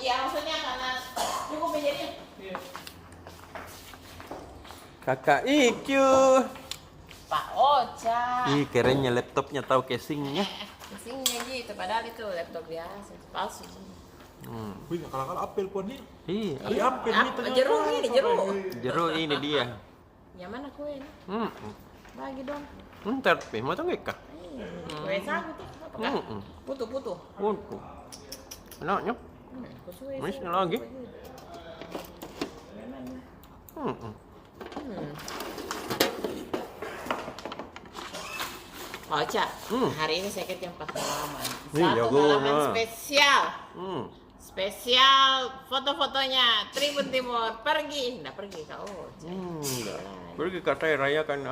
Iya, maksudnya karena cukup menjadi. Kakak IQ. Pak Ocha. Ih, kerennya laptopnya tahu casingnya. Casingnya gitu, padahal itu laptop biasa, palsu. Wih, kalau apel pun nih. Iya, Apel nih ternyata. Jeruk ini, jeruk. jeruk ini dia. Yang mana kue ini? Bagi dong. Ntar, mau tahu nggak kak? Kue sagu tuh, apa kah? Putu-putu. Untuk. Enaknya. Kusui. Manisnya lagi. Pak Ocha, hari ini saya kerja 4 halaman. Ih, Satu jago, halaman nah. spesial. Spesial foto-fotonya Tribun Timur pergi, enggak pergi Kak Ocha. Pergi kak saya rayakan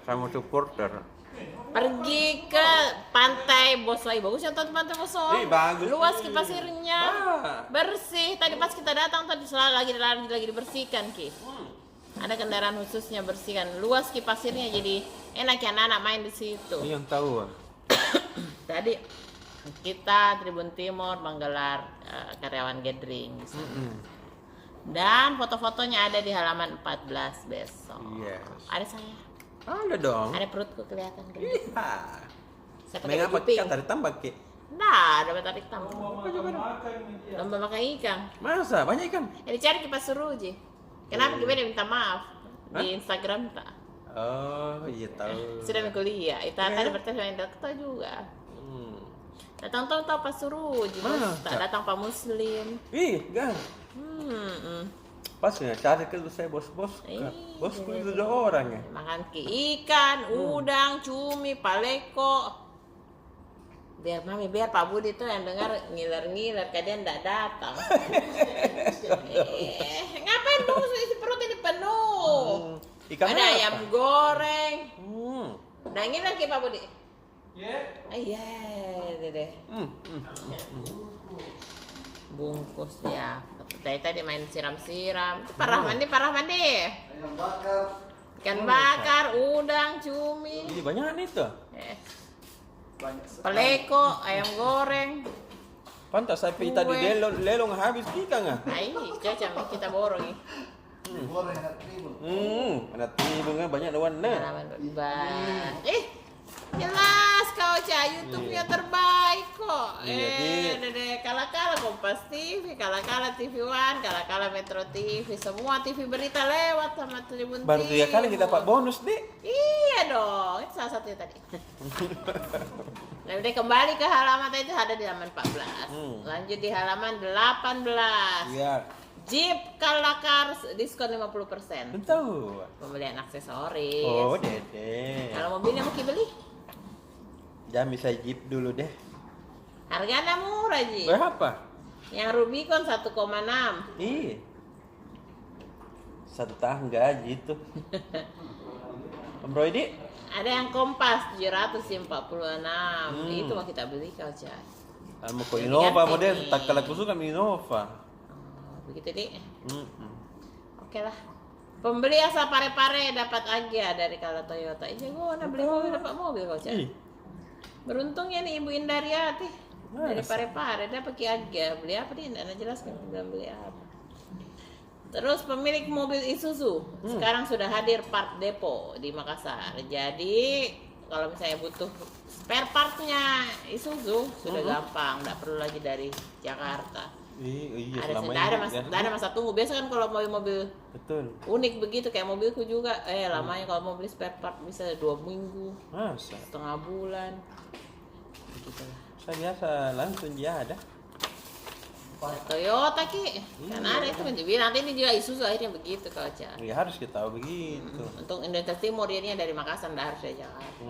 sama supporter. Pergi ke pantai Boswai. Bagus ya tempat pantai Boswai. Bagus. Luas ki pasirnya. Bersih. Tadi pas kita datang tadi lagi dibersihkan ki. Ada kendaraan khususnya bersihkan. Luas ki pasirnya jadi enak ya anak-anak main di situ. Ini yang tahu. Tadi kita Tribun Timur menggelar karyawan gathering di sana. Dan foto-fotonya ada di halaman 14 besok. Yes. Ada saya. Ada dong. Ada perutku kelihatan kan. Iya. Saya pakai Mengapa baju pink. kita ditambah ke? Nah, dapat tarik tambah. Lomba makan ikan. Masa banyak ikan? Dicari kipas Suruji. Kenapa kita minta maaf di Instagram tak? Oh iya tahu. Sudah kuliah. Itu ada pertanyaan dokter juga. Datang tahu Pak Suruji, tak datang Pak Muslim. Ih, gan. Pas ya cari ke saya bos-bos. Bosku itu 2 orang ya. Makan ikan, udang, cumi, paleko. Biar Pak Budi tuh yang dengar ngiler-ngiler, kalian enggak datang. Ngapain dong isi perut ini penuh? Ikan ada apa? ayam goreng. Nah ngiler ki Pak Budi. Iya, deh. Bungkus ya. Tadi main siram-siram. Parah mandi. Ikan bakar, udang, cumi. Ih, banyak nih tuh. Peleko, ayam goreng. Pantas saya tadi lelong habis ikan ah. Ai, cocok kita borong nih. Ada tribunnya banyak warna. Jelas kau Cah, YouTube-nya terbaik kok. Iya, Dede kala-kala Kompas TV, kala-kala TV One, kala-kala Metro TV, semua TV berita lewat sama Tribun TV. Baru 3 kali kita dapat bonus deh. Iya dong, itu salah satunya tadi. Nah, udah kembali ke halaman tadi itu ada di halaman 14. Lanjut di halaman 18. Iya. Jeep Kalakar diskon 50%. Betul. Pembelian aksesoris. Oh, dede. Kalau mobilnya mau beli? Jangan bisa Jeep dulu deh. Harganya murah, Ji. Berapa? Yang Rubicon 1,6. Ih. 1 tahun gaji itu. Om Roydi? Ada yang Kompas 746. Itu mau kita beli kau, Cah. Mau ke Innova model, tak kalah kusukan Innova. Begitu deh. Oke lah. Pembeli asal Pare-Pare dapat Agya dari Kala Toyota. Iya, gua beli mobil dapat mobil kau, Cah. Beruntungnya nih Ibu Indariati dari Pare-Pare dapat Agya. Beli apa dia? Enggak jelaskan bilang beli apa. Terus pemilik mobil Isuzu sekarang sudah hadir part depo di Makassar. Jadi kalau misalnya butuh spare partnya Isuzu sudah gampang, nggak perlu lagi dari Jakarta. Iya, ada masa tunggu. Biasa kan kalau mobil-mobil betul unik begitu kayak mobilku juga, lamanya kalau mau beli spare part bisa 2 minggu, masa setengah bulan. Begitulah. saya biasa langsung dia ada Toyota ki, kan ada itu menjadi nanti ini juga Isuzu akhirnya begitu kau Cah. ya harus kita tahu begitu. Untuk Indonesia Timur ini dari Makassar, nggak harus dari Jakarta.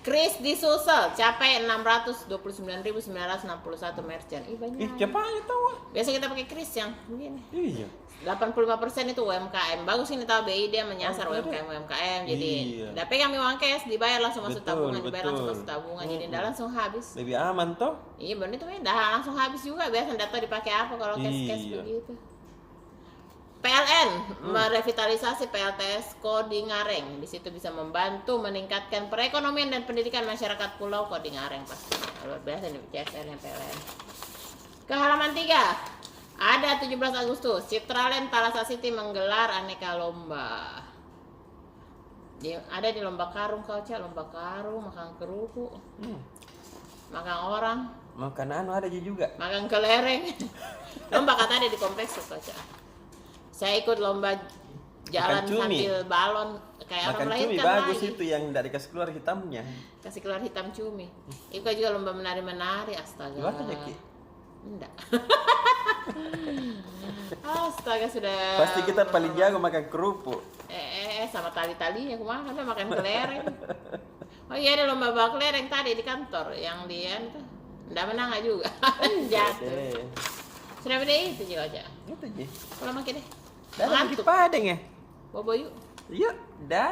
Kris di Sulsel capai 629.961 merchant. Banyak. Siapa aja tahu? Biasa kita pakai Kris yang begini. Iya. 85% itu UMKM. Bagus ini tahu BI dia menyasar UMKM. Jadi udah pegang uang cash, dibayar langsung masuk tabungan, dibayar langsung masuk tabungan. Jadi nggak langsung habis. Lebih aman toh? Iya benar itu dah langsung habis juga. Biasa nggak tahu dipakai apa kalau cash begitu. PLN merevitalisasi PLTS Kodingareng. Di situ bisa membantu meningkatkan perekonomian dan pendidikan masyarakat Pulau Kodingareng pasti. Luar biasa nih CSR yang PLN. Ke halaman 3. Ada 17 Agustus, Citraland Thalassa City menggelar aneka lomba. Ada di lomba karung kau, Cak, lomba karung, makan kerupuk. Makan orang. Makan ada juga. Makan kelereng. Lomba kata ada di kompleks tuh, Cak. Saya ikut lomba jalan sambil balon kayak makan orang cumi melahirkan bagus lagi. itu yang dari kasih keluar hitamnya. Kasih keluar hitam cumi. Ikut juga lomba menari-menari, astaga. Gimana Ki? Enggak. Astaga, sudah. Pasti kita paling jago makan kerupuk. Sama tali-talinya kemana udah makan kelereng. Oh iya, ada lomba bawa kelereng tadi di kantor yang dia tuh. Enggak menang juga. Jatuh. Sudah beda itu juga aja. Itu aja. Kalau makin deh. Dah, kita padeng ya. Bobo yuk. Yuk, dah.